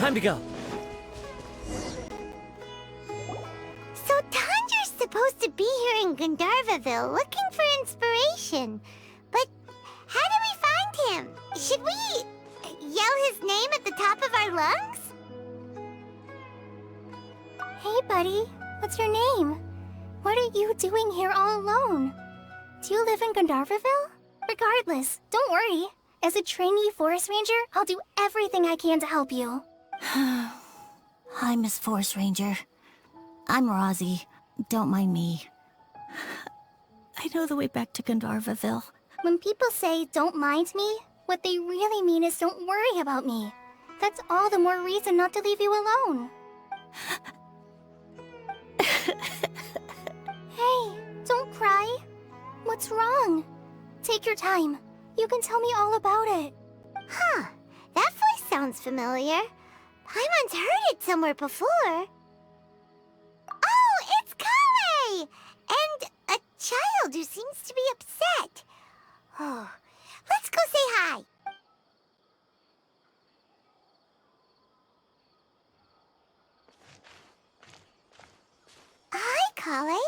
Time to go. So Tanger's supposed to be here in Gandharvaville looking for inspiration. But how do we find him? Should we yell his name at the top of our lungs? Hey, buddy. What's your name? What are you doing here all alone? Do you live in Gandharvaville? Regardless, don't worry. As a trainee forest ranger, I'll do everything I can to help you. Hi, Miss Forest Ranger. I'm Rosie. Don't mind me. I know the way back to Gandharvaville. When people say, don't mind me, what they really mean is don't worry about me. That's all the more reason not to leave you alone. Hey, don't cry. What's wrong? Take your time. You can tell me all about it. Huh, that voice sounds familiar. Paimon's heard it somewhere before. Oh, it's Kale! And a child who seems to be upset. Oh, let's go say hi. Hi, Kale.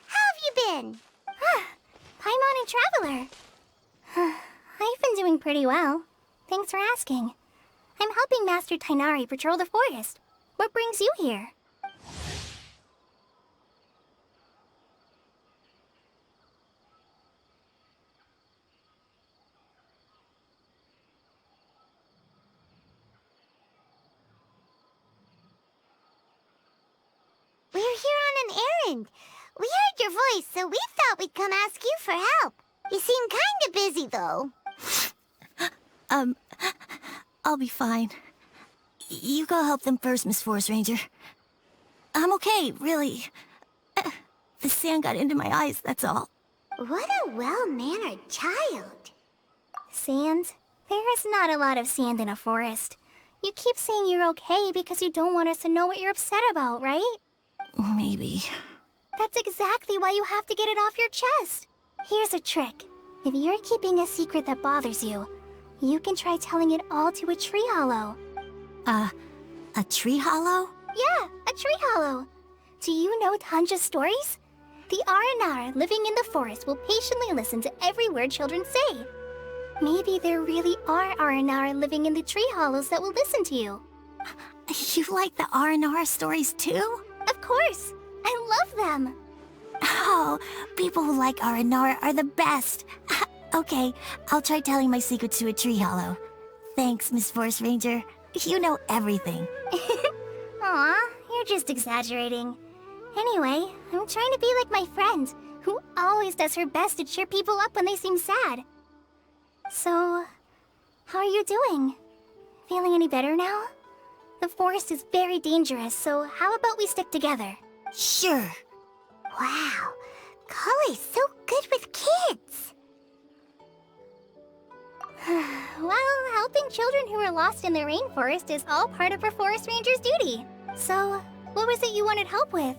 How have you been? Paimon and Traveler. I've been doing pretty well. Thanks for asking. I'm helping Master Tighnari patrol the forest. What brings you here? We're here on an errand. We heard your voice, so we thought we'd come ask you for help. You seem kinda busy, though. I'll be fine. You go help them first, Miss Forest Ranger. I'm okay, really. The sand got into my eyes, that's all. What a well-mannered child. Sand? There is not a lot of sand in a forest. You keep saying you're okay because you don't want us to know what you're upset about, right? Maybe. That's exactly why you have to get it off your chest. Here's a trick. If you're keeping a secret that bothers you, you can try telling it all to a tree hollow. A tree hollow? Yeah, a tree hollow. Do you know Tanja's stories? The Aranara living in the forest will patiently listen to every word children say. Maybe there really are Aranara living in the tree hollows that will listen to you. You like the Aranara stories too? Of course! I love them! Oh, people who like Aranara are the best. Okay, I'll try telling my secrets to a tree hollow. Thanks, Miss Forest Ranger. You know everything. Aw, you're just exaggerating. Anyway, I'm trying to be like my friend, who always does her best to cheer people up when they seem sad. So, how are you doing? Feeling any better now? The forest is very dangerous, so how about we stick together? Sure. Wow, Kale's so good with kids. Well, helping children who are lost in the rainforest is all part of a forest ranger's duty. So, what was it you wanted help with?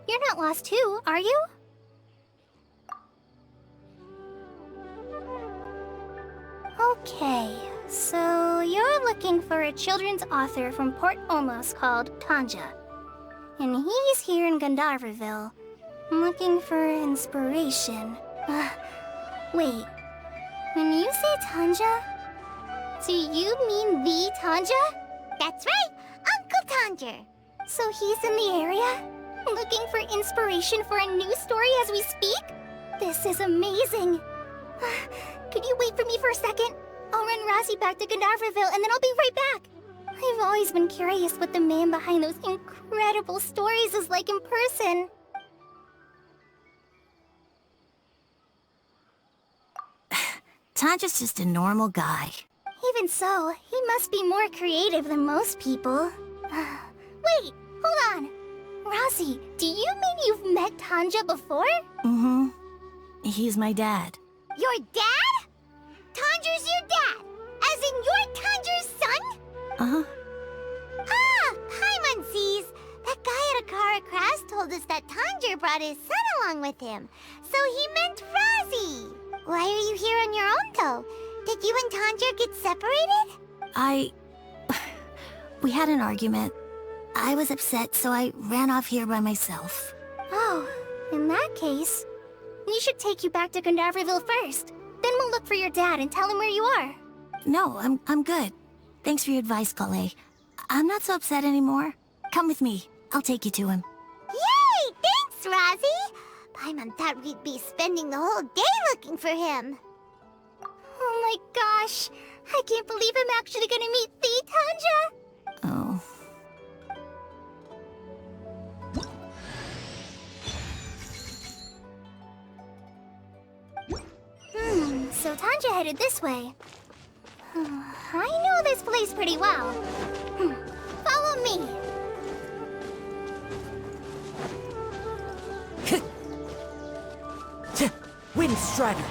You're not lost too, are you? Okay, so you're looking for a children's author from Port Omos called Tanja. And he's here in Gandharvaville, looking for inspiration. Wait, when you say Tanja, do you mean the Tanja? That's right, Uncle Tanger. So he's in the area, looking for inspiration for a new story as we speak? This is amazing. Could you wait for me for a second? I'll run Rosie back to Gandharvaville and then I'll be right back. I've always been curious what the man behind those incredible stories is like in person. Tanja's just a normal guy. Even so, he must be more creative than most people. Wait, hold on. Rosie, do you mean you've met Tanja before? Mm-hmm. He's my dad. Your dad? Tanger's your dad? As in you're Tanger's son? Uh-huh. Ah, Paimon sees. That guy at Akara Crash told us that Tanger brought his son along with him. So he meant Rosie. Why are you here on your own, though? Did you and Tanger get separated? We had an argument. I was upset, so I ran off here by myself. Oh, in that case, we should take you back to Gandharville first. Then we'll look for your dad and tell him where you are. No, I'm good. Thanks for your advice, Kale. I'm not so upset anymore. Come with me. I'll take you to him. Yay! Thanks, Rosie! Paimon thought we'd be spending the whole day looking for him. Oh my gosh, I can't believe I'm actually gonna meet the Tanja! Oh. So Tanja headed this way. I know this place pretty well. Follow me. Windstrider!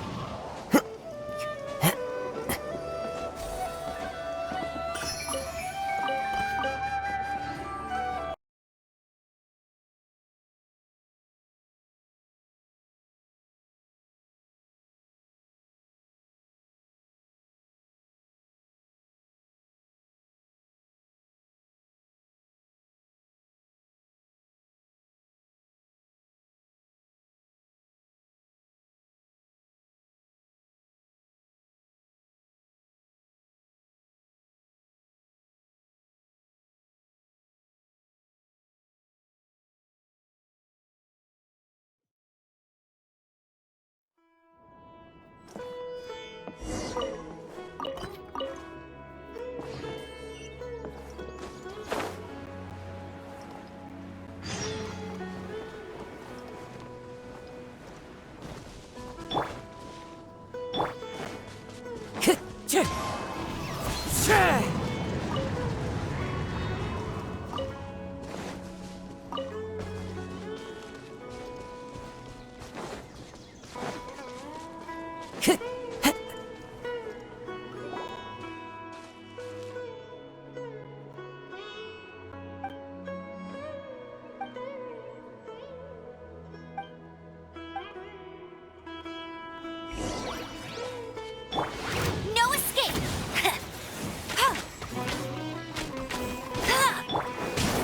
No escape!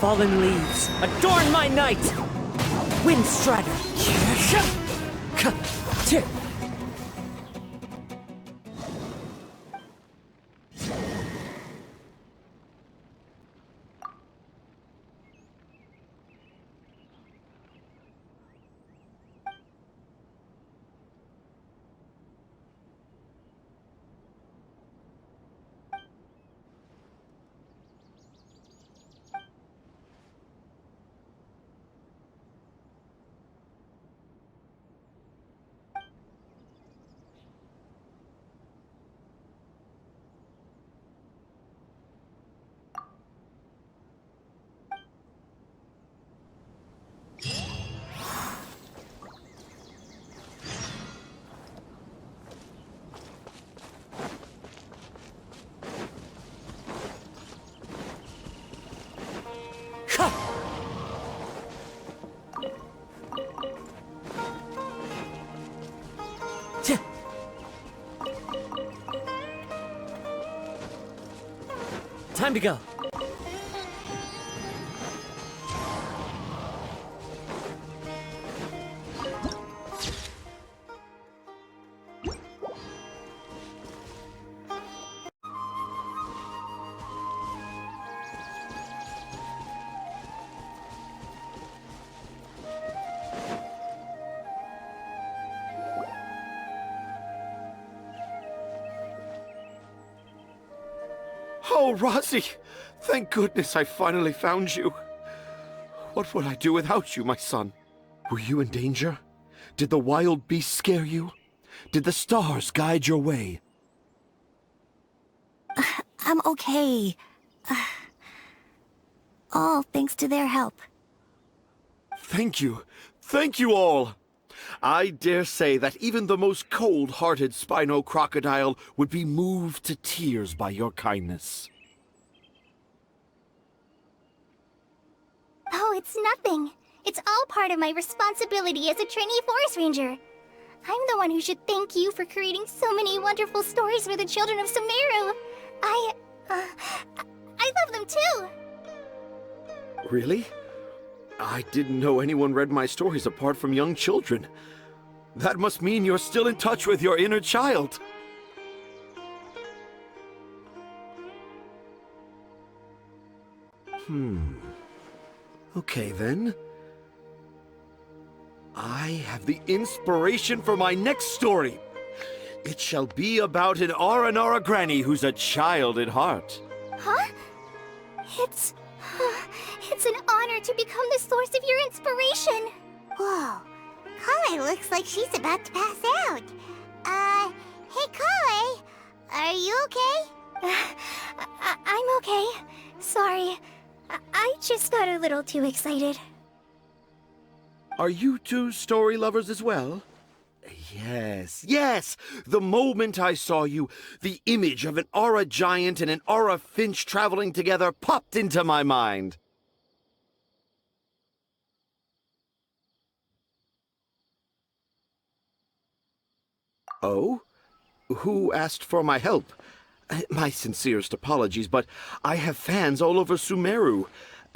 Fallen leaves, adorn my night! Windstrider! Time to go. Oh, Rosie! Thank goodness I finally found you. What would I do without you, my son? Were you in danger? Did the wild beasts scare you? Did the stars guide your way? I'm okay. All thanks to their help. Thank you. Thank you all! I dare say that even the most cold-hearted Spino crocodile would be moved to tears by your kindness. Oh, it's nothing. It's all part of my responsibility as a trainee forest ranger. I'm the one who should thank you for creating so many wonderful stories for the children of Sumeru. I I love them too! Really? I didn't know anyone read my stories apart from young children. That must mean you're still in touch with your inner child. Okay then. I have the inspiration for my next story. It shall be about an Aranara granny who's a child at heart. Huh? It's an honor to become the source of your inspiration. Whoa. Kale looks like she's about to pass out. Hey Kale, are you okay? I'm okay. Sorry. I just got a little too excited. Are you two story lovers as well? Yes! The moment I saw you, the image of an aura giant and an aura finch traveling together popped into my mind. Oh? Who asked for my help? My sincerest apologies, but I have fans all over Sumeru.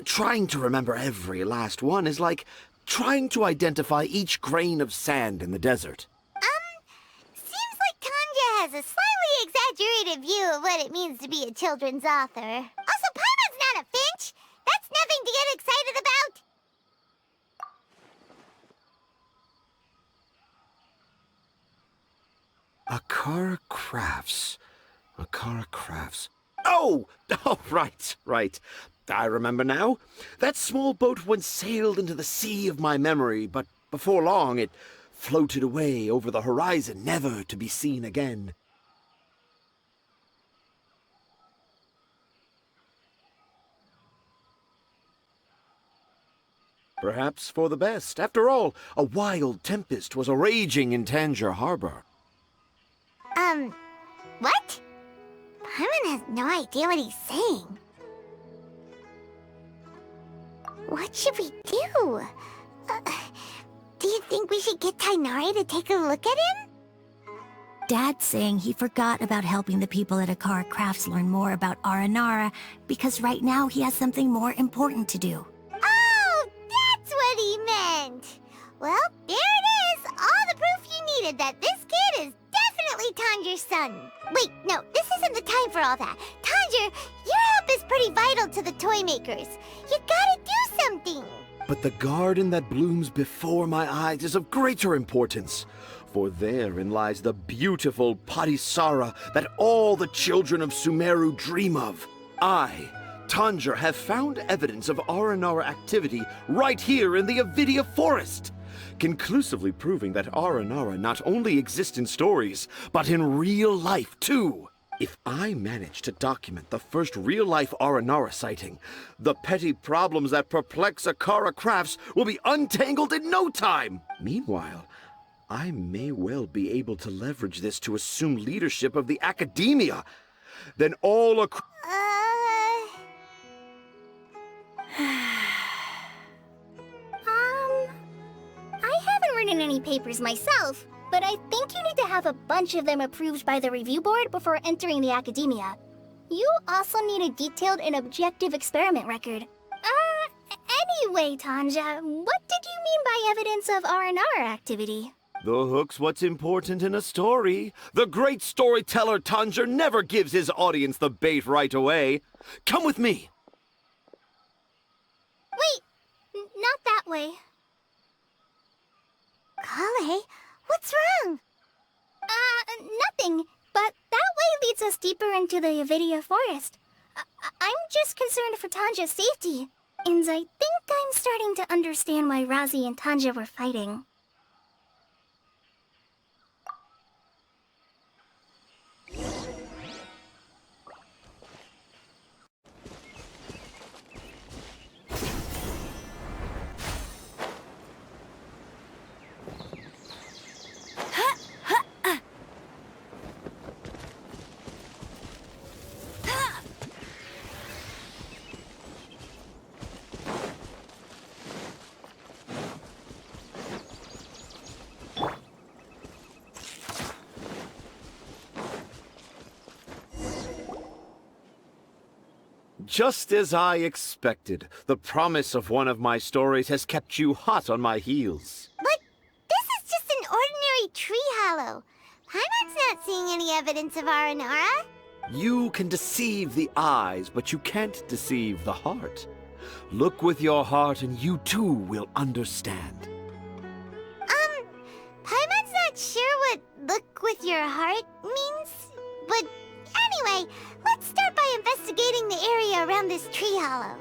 Trying to remember every last one is like trying to identify each grain of sand in the desert. Seems like Tanja has a slightly exaggerated view of what it means to be a children's author. Also, Paimon's not a finch. That's nothing to get excited about. Akara Crafts. Oh, right. I remember now. That small boat once sailed into the sea of my memory, but before long it floated away over the horizon, never to be seen again. Perhaps for the best. After all, a wild tempest was a raging in Tangier Harbor. What? Paimon has no idea what he's saying. What should we do? Do you think we should get Tainari to take a look at him? Dad's saying he forgot about helping the people at Akara Crafts learn more about Aranara because right now he has something more important to do. Oh, that's what he meant! Well, there it is! All the proof you needed that this kid is definitely Tanjir's son. Wait, no, this isn't the time for all that. Tanjir, your help is pretty vital to the toy makers. You gotta do something! But the garden that blooms before my eyes is of greater importance, for therein lies the beautiful Padisara that all the children of Sumeru dream of. I, Tanjir, have found evidence of Aranara activity right here in the Avidia forest, conclusively proving that Aranara not only exists in stories, but in real life too. If I manage to document the first real-life Aranara sighting, the petty problems that perplex Akara Crafts will be untangled in no time! Meanwhile, I may well be able to leverage this to assume leadership of the academia. Then all I haven't written any papers myself, but I think you need to have a bunch of them approved by the review board before entering the academia. You also need a detailed and objective experiment record. Anyway, Tanja, what did you mean by evidence of Aranara activity? The hook's what's important in a story. The great storyteller Tanjir never gives his audience the bait right away. Come with me. Wait, not that way. Kale, what's wrong? Nothing. But that way leads us deeper into the Avidia forest. I'm just concerned for Tanja's safety. And I think I'm starting to understand why Razi and Tanja were fighting. Just as I expected, the promise of one of my stories has kept you hot on my heels. But this is just an ordinary tree hollow. Paimon's not seeing any evidence of Aranara. You can deceive the eyes, but you can't deceive the heart. Look with your heart and you too will understand. Paimon's not sure what look with your heart means. But anyway, let's start by investigating the area around this tree hollow.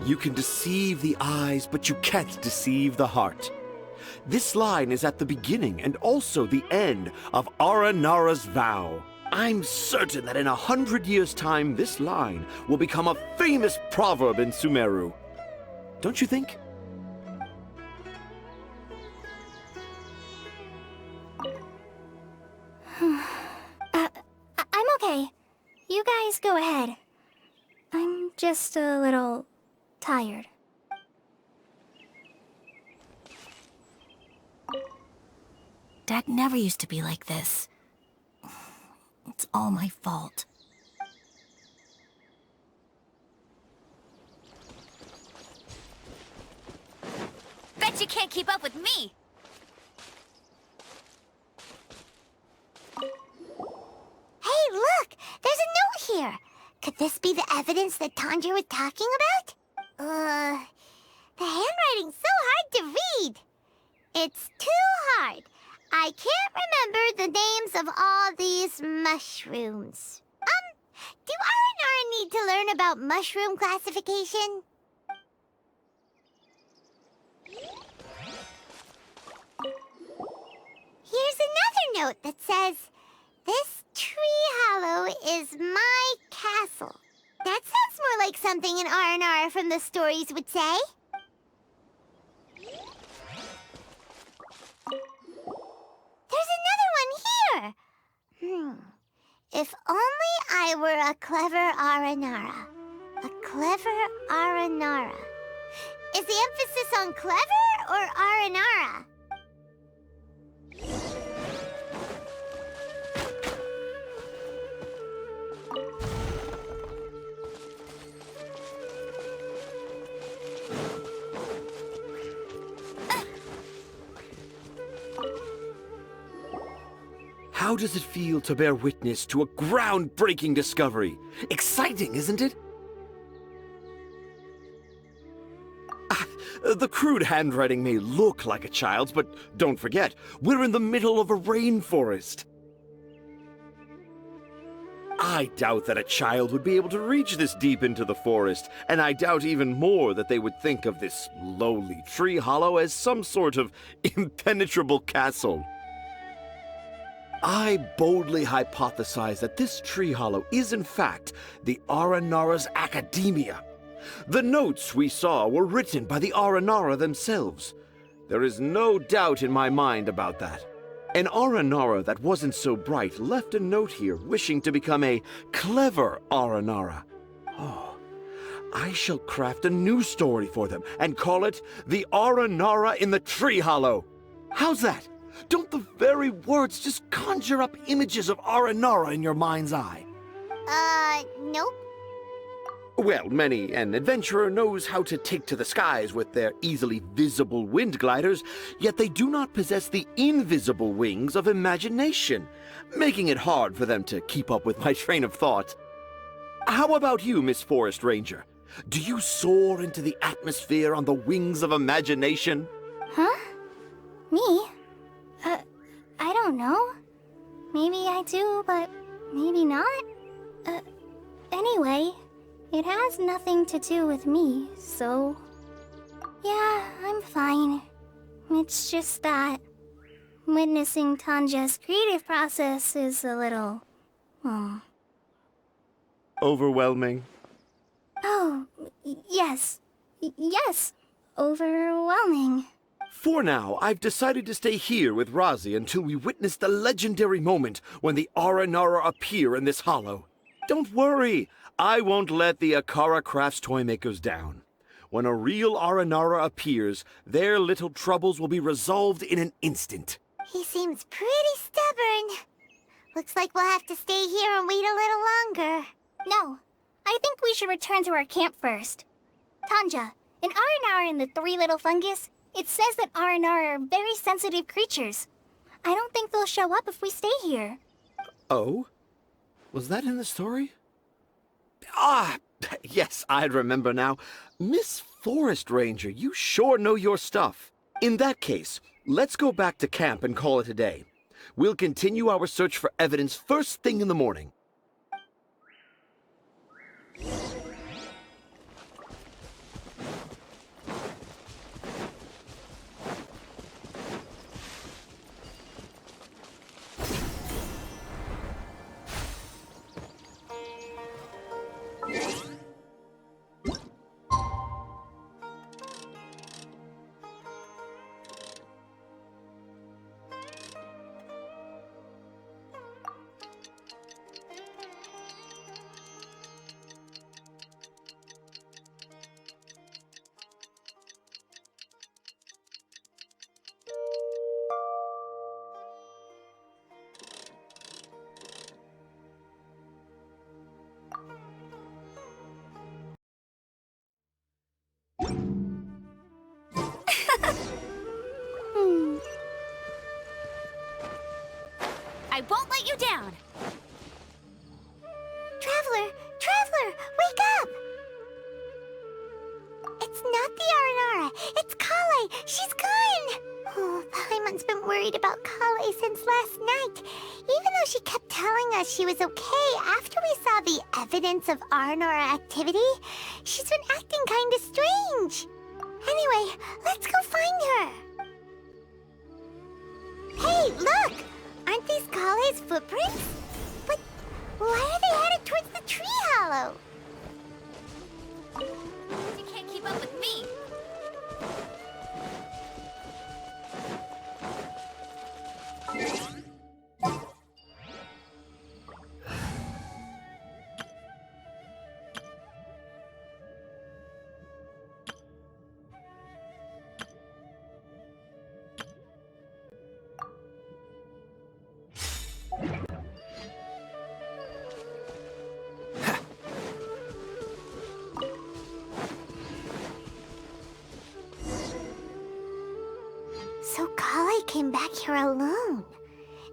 You can deceive the eyes, but you can't deceive the heart. This line is at the beginning and also the end of Aranara's vow. I'm certain that in 100 years' time, this line will become a famous proverb in Sumeru. Don't you think? I'm okay. You guys go ahead. I'm just a little tired. Dad never used to be like this. It's all my fault. Bet you can't keep up with me! Hey, look! There's a note here! Could this be the evidence that Tanja was talking about? The handwriting's so hard to read. It's too hard. I can't remember the names of all these mushrooms. Do Aranara need to learn about mushroom classification? Here's another note that says, "This tree hollow is my castle." That sounds more like something an Aranara from the stories would say. There's another one here! If only I were a clever Aranara. A clever Aranara. Is the emphasis on clever or Aranara? How does it feel to bear witness to a groundbreaking discovery? Exciting, isn't it? The crude handwriting may look like a child's, but don't forget, we're in the middle of a rainforest. I doubt that a child would be able to reach this deep into the forest, and I doubt even more that they would think of this lowly tree hollow as some sort of impenetrable castle. I boldly hypothesize that this tree hollow is in fact the Aranara's academia. The notes we saw were written by the Aranara themselves. There is no doubt in my mind about that. An Aranara that wasn't so bright left a note here wishing to become a clever Aranara. Oh, I shall craft a new story for them and call it The Aranara in the Tree Hollow. How's that? Don't the very words just conjure up images of Aranara in your mind's eye? Nope. Well, many an adventurer knows how to take to the skies with their easily visible wind gliders, yet they do not possess the invisible wings of imagination, making it hard for them to keep up with my train of thought. How about you, Miss Forest Ranger? Do you soar into the atmosphere on the wings of imagination? Huh? Me? I don't know. Maybe I do, but maybe not. Anyway, it has nothing to do with me, so... Yeah, I'm fine. It's just that witnessing Tanja's creative process is a little... Overwhelming. Oh, yes. Yes. Overwhelming. For now, I've decided to stay here with Razi until we witness the legendary moment when the Aranara appear in this hollow. Don't worry, I won't let the Akara Crafts toymakers down. When a real Aranara appears, their little troubles will be resolved in an instant. He seems pretty stubborn. Looks like we'll have to stay here and wait a little longer. No, I think we should return to our camp first. Tanja, in Aranara and the Three Little Fungus, it says that Aranara are very sensitive creatures. I don't think they'll show up if we stay here. Oh? Was that in the story? Ah, yes, I remember now. Miss Forest Ranger, you sure know your stuff. In that case, let's go back to camp and call it a day. We'll continue our search for evidence first thing in the morning. I won't let you down. Traveler! Traveler! Wake up! It's not the Aranara. It's Kale. She's gone! Oh, Paimon's been worried about Kale since last night. Even though she kept telling us she was okay after we saw the evidence of Aranara activity, she's been acting kinda strange. Anyway, let's go find her. Hey, look! Aren't these Kale's footprints? But why are they headed towards the tree hollow? You can't keep up with me. So Kale came back here alone.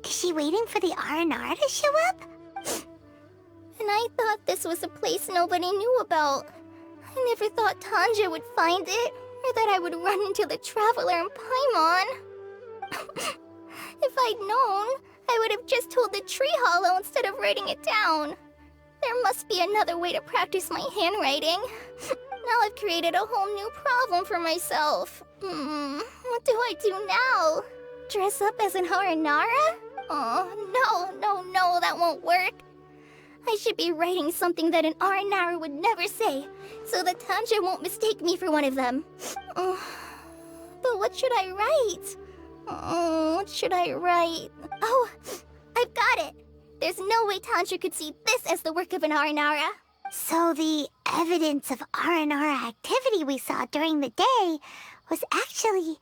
Is she waiting for the Aranara to show up? And I thought this was a place nobody knew about. I never thought Tanja would find it, or that I would run into the Traveler and Paimon. If I'd known, I would have just told the tree hollow instead of writing it down. There must be another way to practice my handwriting. Now I've created a whole new problem for myself. What do I do now? Dress up as an Aranara? Oh, no, that won't work. I should be writing something that an Aranara would never say, so that Tanja won't mistake me for one of them. But what should I write? What should I write? Oh, I've got it! There's no way Tanja could see this as the work of an Aranara. So the evidence of Aranara activity we saw during the day was actually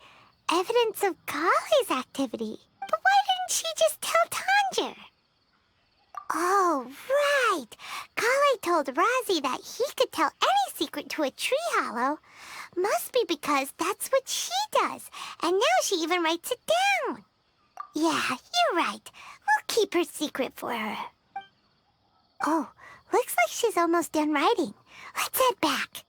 evidence of Kale's activity. But why didn't she just tell Tanja? Oh, right. Kale told Razi that he could tell any secret to a tree hollow. Must be because that's what she does. And now she even writes it down. Yeah, you're right. We'll keep her secret for her. Oh, looks like she's almost done writing. Let's head back.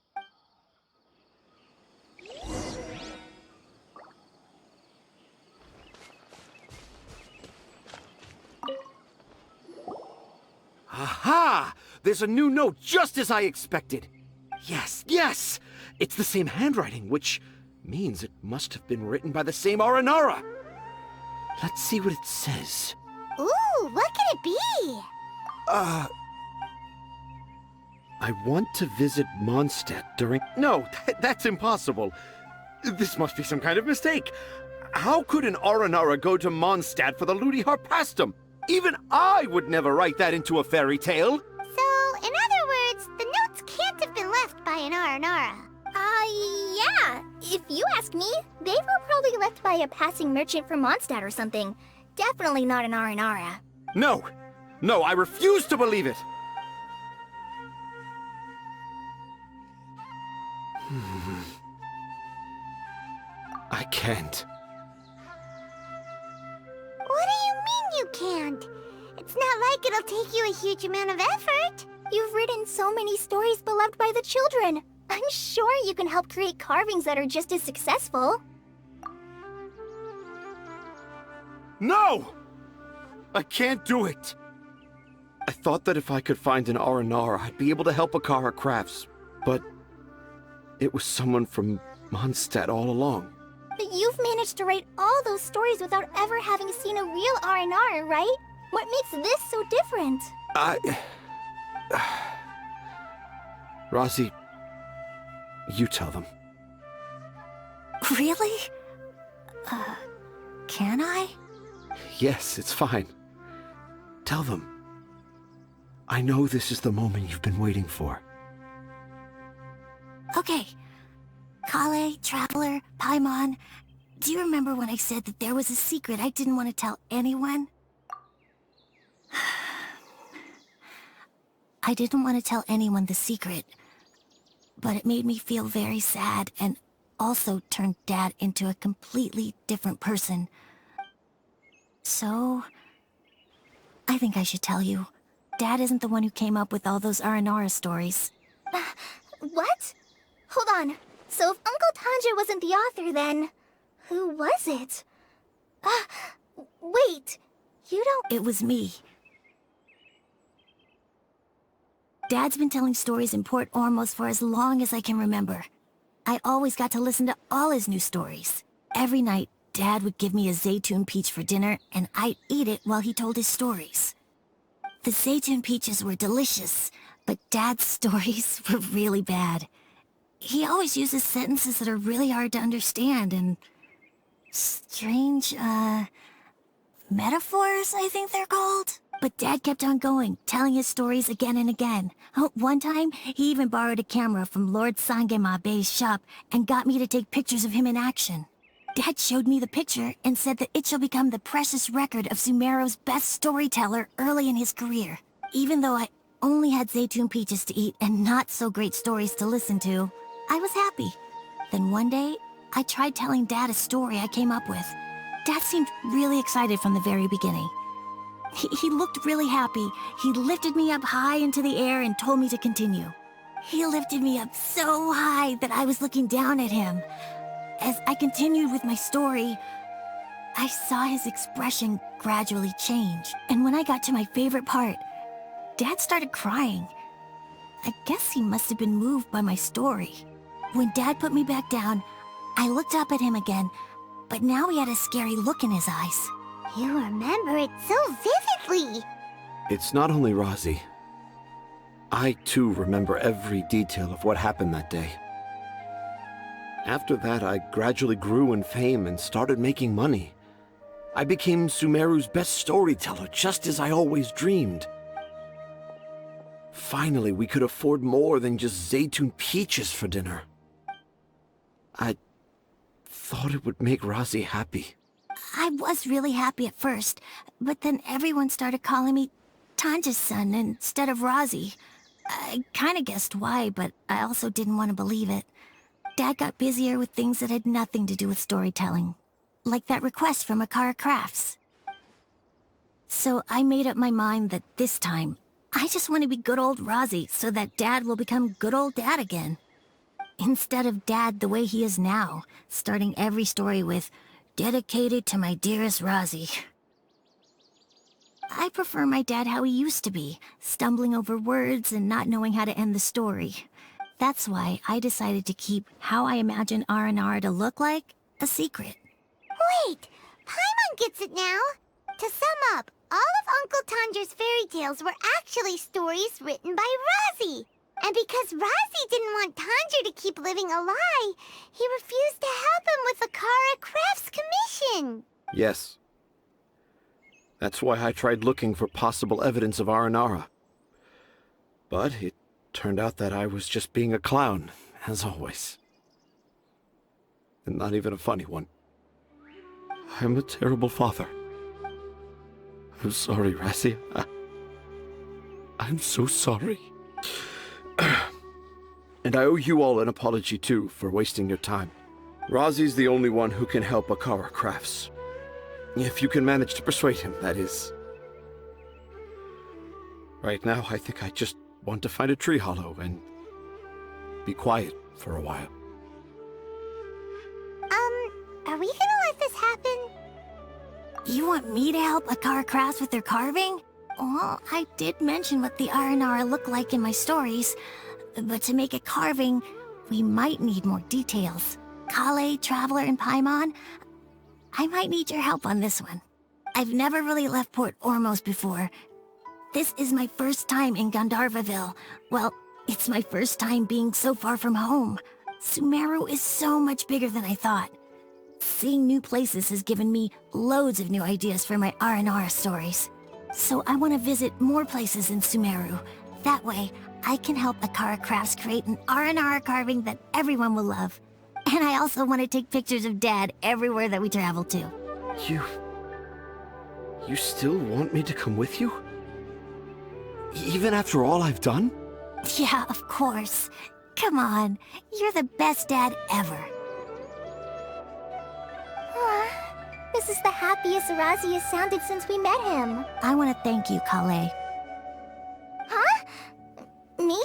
Aha! There's a new note just as I expected. Yes! It's the same handwriting, which means it must have been written by the same Aranara. Let's see what it says. Ooh, what could it be? I want to visit Mondstadt during... No, that's impossible. This must be some kind of mistake. How could an Aranara go to Mondstadt for the Lotie Harpastum? Even I would never write that into a fairy tale. So, in other words, left by an Aranara. Yeah. If you ask me, they were probably left by a passing merchant from Mondstadt or something. Definitely not an Aranara. No! No, I refuse to believe it! I can't. What do you mean you can't? It's not like it'll take you a huge amount of effort. You've written so many stories beloved by the children. I'm sure you can help create carvings that are just as successful. No! I can't do it! I thought that if I could find an Aranara, I'd be able to help Akara Crafts, but it was someone from Mondstadt all along. But you've managed to write all those stories without ever having seen a real Aranara, right? What makes this so different? Rosie, you tell them. Really? Can I? Yes, it's fine. Tell them. I know this is the moment you've been waiting for. Okay. Kale, Traveler, Paimon, do you remember when I said that there was a secret I didn't want to tell anyone? I didn't want to tell anyone the secret, but it made me feel very sad and also turned Dad into a completely different person. So, I think I should tell you. Dad isn't the one who came up with all those Aranara stories. What? Hold on. So if Uncle Tanja wasn't the author, then who was it? Wait. You don't... It was me. Dad's been telling stories in Port Ormos for as long as I can remember. I always got to listen to all his new stories. Every night, Dad would give me a Zaytun peach for dinner, and I'd eat it while he told his stories. The Zaytun peaches were delicious, but Dad's stories were really bad. He always uses sentences that are really hard to understand, and strange, metaphors, I think they're called. But Dad kept on going, telling his stories again and again. One time, he even borrowed a camera from Lord Sangema Bey's shop and got me to take pictures of him in action. Dad showed me the picture and said that it shall become the precious record of Sumeru's best storyteller early in his career. Even though I only had Zaytun peaches to eat and not so great stories to listen to, I was happy. Then one day, I tried telling Dad a story I came up with. Dad seemed really excited from the very beginning. He looked really happy. He lifted me up high into the air and told me to continue. He lifted me up so high that I was looking down at him. As I continued with my story, I saw his expression gradually change. And when I got to my favorite part, Dad started crying. I guess he must have been moved by my story. When Dad put me back down, I looked up at him again, but now he had a scary look in his eyes. You remember it so vividly. It's not only Rosie. I, too, remember every detail of what happened that day. After that, I gradually grew in fame and started making money. I became Sumeru's best storyteller, just as I always dreamed. Finally, we could afford more than just Zaytun peaches for dinner. I thought it would make Rosie happy. I was really happy at first, but then everyone started calling me Tanja's son instead of Rosie. I kinda guessed why, but I also didn't want to believe it. Dad got busier with things that had nothing to do with storytelling, like that request from Akara Crafts. So I made up my mind that this time, I just want to be good old Rosie so that Dad will become good old Dad again. Instead of Dad the way he is now, starting every story with, "Dedicated to my dearest Rosie." I prefer my dad how he used to be, stumbling over words and not knowing how to end the story. That's why I decided to keep how I imagine Aranara to look like a secret. Wait, Paimon gets it now. To sum up, all of Uncle Tanja's fairy tales were actually stories written by Rosie. And because Rosie didn't want Tanja to keep living a lie, he refused to help him with the Akara Crafts commission. Yes. That's why I tried looking for possible evidence of Aranara. But it Turned out that I was just being a clown, as always. And not even a funny one. I'm a terrible father. I'm sorry, Razzie. I'm so sorry. And I owe you all an apology, too, for wasting your time. Razi's the only one who can help Akara Crafts. If you can manage to persuade him, that is. Right now, I think I just want to find a tree hollow and be quiet for a while. Are we gonna let this happen? You want me to help Akara Crafts with their carving? Well, I did mention what the Aranara look like in my stories, but to make a carving, we might need more details. Kale, Traveler, and Paimon, I might need your help on this one. I've never really left Port Ormos before. This is my first time in Gandharvaville. Well, it's my first time being so far from home. Sumeru is so much bigger than I thought. Seeing new places has given me loads of new ideas for my Aranara stories. So I want to visit more places in Sumeru. That way, I can help Akara Crafts create an Aranara carving that everyone will love. And I also want to take pictures of Dad everywhere that we travel to. You still want me to come with you? Even after all I've done? Yeah, of course. Come on, you're the best dad ever. This is the happiest Razi has sounded since we met him. I want to thank you, Kale. Huh? Me?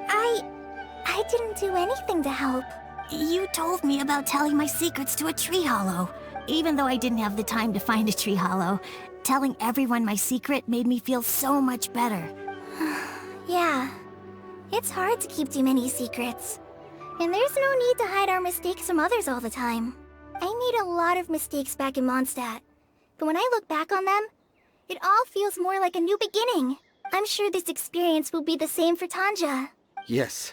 I didn't do anything to help. You told me about telling my secrets to a tree hollow. Even though I didn't have the time to find a tree hollow, telling everyone my secret made me feel so much better. Yeah. It's hard to keep too many secrets. And there's no need to hide our mistakes from others all the time. I made a lot of mistakes back in Mondstadt. But when I look back on them, it all feels more like a new beginning. I'm sure this experience will be the same for Tanja. Yes.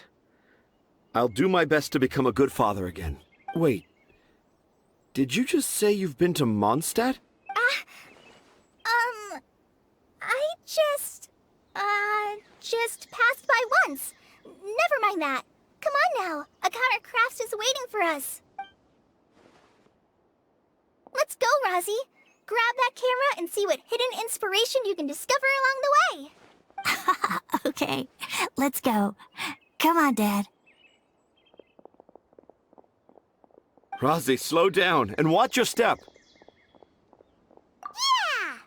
I'll do my best to become a good father again. Wait. Did you just say you've been to Mondstadt? I just passed by once. Never mind that. Come on now. Akara Crafts is waiting for us. Let's go, Razi. Grab that camera and see what hidden inspiration you can discover along the way. Okay, let's go. Come on, Dad. Razi, slow down and watch your step. Yeah!